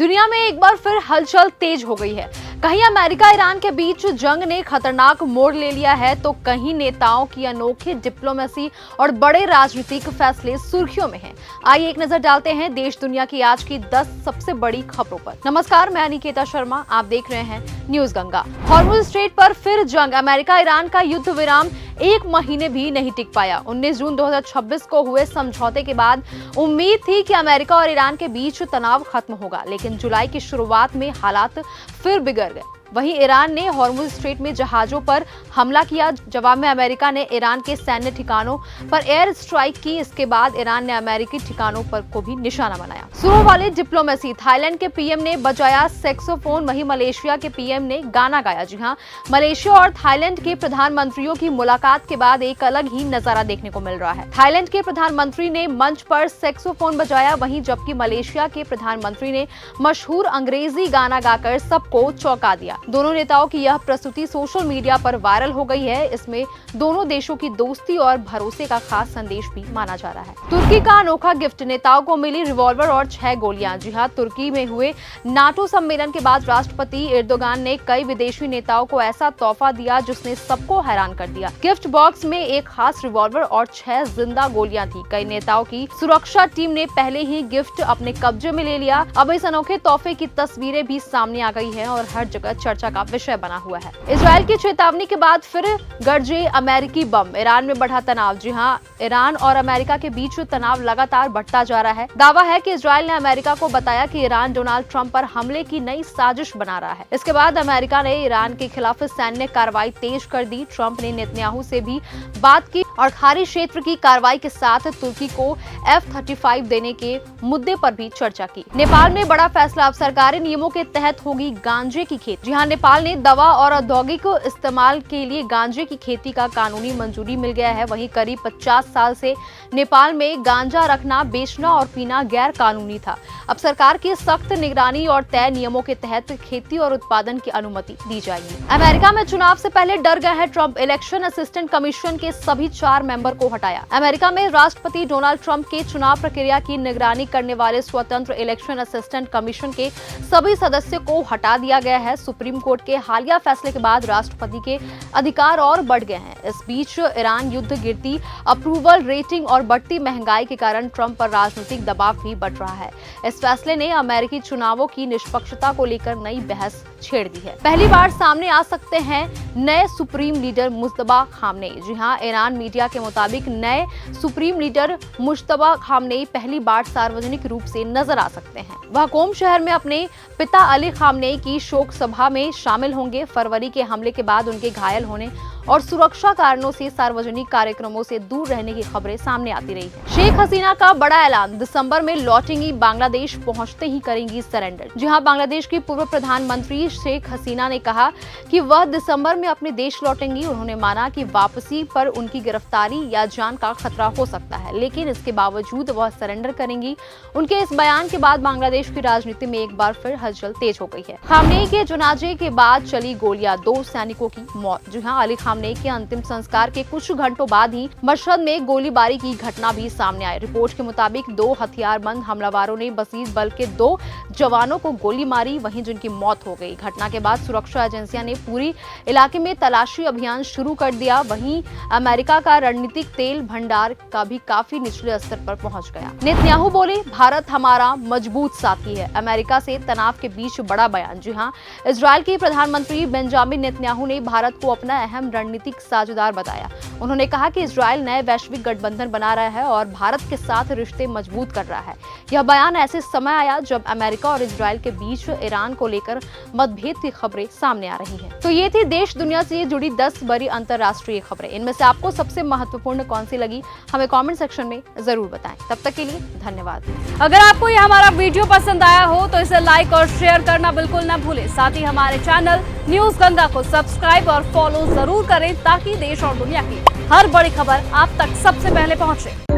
दुनिया में एक बार फिर हलचल तेज हो गई है। कहीं अमेरिका ईरान के बीच जंग ने खतरनाक मोड़ ले लिया है, तो कहीं नेताओं की अनोखी डिप्लोमेसी और बड़े राजनीतिक फैसले सुर्खियों में हैं। आइए एक नजर डालते हैं देश दुनिया की आज की 10 सबसे बड़ी खबरों पर। नमस्कार, मैं अनिकेता शर्मा, आप देख रहे हैं न्यूज गंगा। हॉर्मुज़ स्ट्रेट पर फिर जंग। अमेरिका ईरान का युद्ध विराम एक महीने भी नहीं टिक पाया। 19 जून 2026 को हुए समझौते के बाद उम्मीद थी कि अमेरिका और ईरान के बीच तनाव खत्म होगा, लेकिन जुलाई की शुरुआत में हालात फिर बिगड़ गए। वहीं ईरान ने हॉर्मुज़ स्ट्रेट में जहाजों पर हमला किया। जवाब में अमेरिका ने ईरान के सैन्य ठिकानों पर एयर स्ट्राइक की। इसके बाद ईरान ने अमेरिकी ठिकानों पर को भी निशाना बनाया। सुरों वाली डिप्लोमेसी। थाईलैंड के पीएम ने बजाया सैक्सोफोन, वहीं मलेशिया के पीएम ने गाना गाया। जी हां, मलेशिया और थाईलैंड के प्रधानमंत्रियों की मुलाकात के बाद एक अलग ही नजारा देखने को मिल रहा है। थाईलैंड के प्रधानमंत्री ने मंच पर सैक्सोफोन बजाया, वहीं जबकि मलेशिया के प्रधानमंत्री ने मशहूर अंग्रेजी गाना गाकर सबको चौंका दिया। दोनों नेताओं की यह प्रस्तुति सोशल मीडिया पर वायरल हो गई है। इसमें दोनों देशों की दोस्ती और भरोसे का खास संदेश भी माना जा रहा है। तुर्की का अनोखा गिफ्ट। नेताओं को मिली रिवॉल्वर और 6 गोलियां। जी हां, तुर्की में हुए नाटो सम्मेलन के बाद राष्ट्रपति एर्दोगान ने कई विदेशी नेताओं को ऐसा तोहफा दिया जिसने सबको हैरान कर दिया। गिफ्ट बॉक्स में एक खास रिवॉल्वर और 6 जिंदा गोलियां थी। कई नेताओं की सुरक्षा टीम ने पहले ही गिफ्ट अपने कब्जे में ले लिया। अब इस अनोखे तोहफे की तस्वीरें भी सामने आ गई है और हर जगह चर्चा का विषय बना हुआ है। इजरायल की चेतावनी के बाद फिर गरजे अमेरिकी बम। ईरान में बढ़ा तनाव। जी हां, ईरान और अमेरिका के बीच तनाव लगातार बढ़ता जा रहा है। दावा है कि इजरायल ने अमेरिका को बताया कि ईरान डोनाल्ड ट्रंप पर हमले की नई साजिश बना रहा है। इसके बाद अमेरिका ने ईरान के खिलाफ सैन्य कार्रवाई तेज कर दी। ट्रंप ने नेतन्याहू से भी बात की और खाड़ी क्षेत्र की कार्रवाई के साथ तुर्की को F-35 देने के मुद्दे पर भी चर्चा की। नेपाल में बड़ा फैसला। अब सरकारी नियमों के तहत होगी गांजे की खेती। जी हां, नेपाल ने दवा और औद्योगिक इस्तेमाल के लिए गांजे की खेती का कानूनी मंजूरी मिल गया है। वहीं करीब 50 साल से नेपाल में गांजा रखना, बेचना और पीना गैर कानूनी था। अब सरकार की सख्त निगरानी और तय नियमों के तहत खेती और उत्पादन की अनुमति दी जाएगी। अमेरिका में चुनाव से पहले डर गए हैं ट्रंप। इलेक्शन असिस्टेंट कमीशन के सभी 4 मेंबर को हटाया। अमेरिका में राष्ट्रपति डोनाल्ड ट्रंप के चुनाव प्रक्रिया की निगरानी करने वाले स्वतंत्र इलेक्शन असिस्टेंट कमीशन के सभी सदस्यों को हटा दिया गया है। सुप्रीम कोर्ट के हालिया फैसले के बाद राष्ट्रपति के अधिकार और बढ़ गए हैं। इस बीच ईरान युद्ध, गिरती अप्रूवल रेटिंग और बढ़ती महंगाई के कारण ट्रंप पर राजनीतिक दबाव भी बढ़ रहा है। इस फैसले ने अमेरिकी चुनावों की निष्पक्षता को लेकर नई बहस छेड़ दी है। पहली बार सामने आ सकते हैं नए सुप्रीम लीडर मुज्तबा खामनेई। जी हां, ईरान मीडिया के मुताबिक नए सुप्रीम लीडर मुज्तबा खामनेई पहली बार सार्वजनिक रूप से नजर आ सकते हैं। वह कोम शहर में अपने पिता अली खामनेई की शोक सभा में शामिल होंगे। फरवरी के हमले के बाद उनके घायल होने और सुरक्षा कारणों से सार्वजनिक कार्यक्रमों से दूर रहने की खबरें सामने आती रही है। शेख हसीना का बड़ा ऐलान। दिसंबर में लौटेंगी, बांग्लादेश पहुंचते ही करेंगी सरेंडर। जी हां, बांग्लादेश की पूर्व प्रधानमंत्री शेख हसीना ने कहा कि वह दिसंबर में अपने देश लौटेंगी। उन्होंने माना कि वापसी पर उनकी गिरफ्तारी या जान का खतरा हो सकता है, लेकिन इसके बावजूद वह सरेंडर करेंगी। उनके इस बयान के बाद बांग्लादेश की राजनीति में एक बार फिर हलचल तेज हो गई है। खामनेई के जनाजे के बाद चली गोलियां, 2 सैनिकों की मौत। जी हां, अली खामनेई के अंतिम संस्कार के कुछ घंटों बाद ही मशहद में गोलीबारी की घटना भी सामने आई। रिपोर्ट के मुताबिक 2 हथियारबंद हमलावरों ने बसीर बल के 2 जवानों को गोली मारी, वहीं जिनकी मौत हो गई। घटना के बाद सुरक्षा एजेंसियां ने पूरी इलाके में तलाशी अभियान शुरू कर दिया। वहीं अमेरिका का रणनीतिक तेल भंडार का भी काफी निचले स्तर पर पहुंच गया। नेतन्याहू बोले, भारत हमारा मजबूत साथी है। अमेरिका से तनाव के बीच बड़ा बयान। जी हां, इजरायल के प्रधानमंत्री बेंजामिन नेतन्याहू ने भारत को अपना अहम रणनीतिक साझेदार बताया। उन्होंने कहा कि इजरायल नए वैश्विक गठबंधन बना रहा है और भारत के साथ रिश्ते मजबूत कर रहा है। यह बयान ऐसे समय आया जब अमेरिका और इजरायल के बीच ईरान को लेकर मतभेद की खबरें सामने आ रही हैं। तो ये थी देश दुनिया से जुड़ी 10 बड़ी अंतर्राष्ट्रीय खबरें। इनमें से आपको सबसे महत्वपूर्ण कौन सी लगी, हमें कमेंट सेक्शन में जरूर बताएं। तब तक के लिए धन्यवाद। अगर आपको ये हमारा वीडियो पसंद आया हो तो इसे लाइक और शेयर करना बिल्कुल ना भूलें। साथ ही हमारे चैनल न्यूज गंगा को सब्सक्राइब और फॉलो जरूर करें ताकि देश और दुनिया की हर बड़ी खबर आप तक सबसे पहले पहुंचे।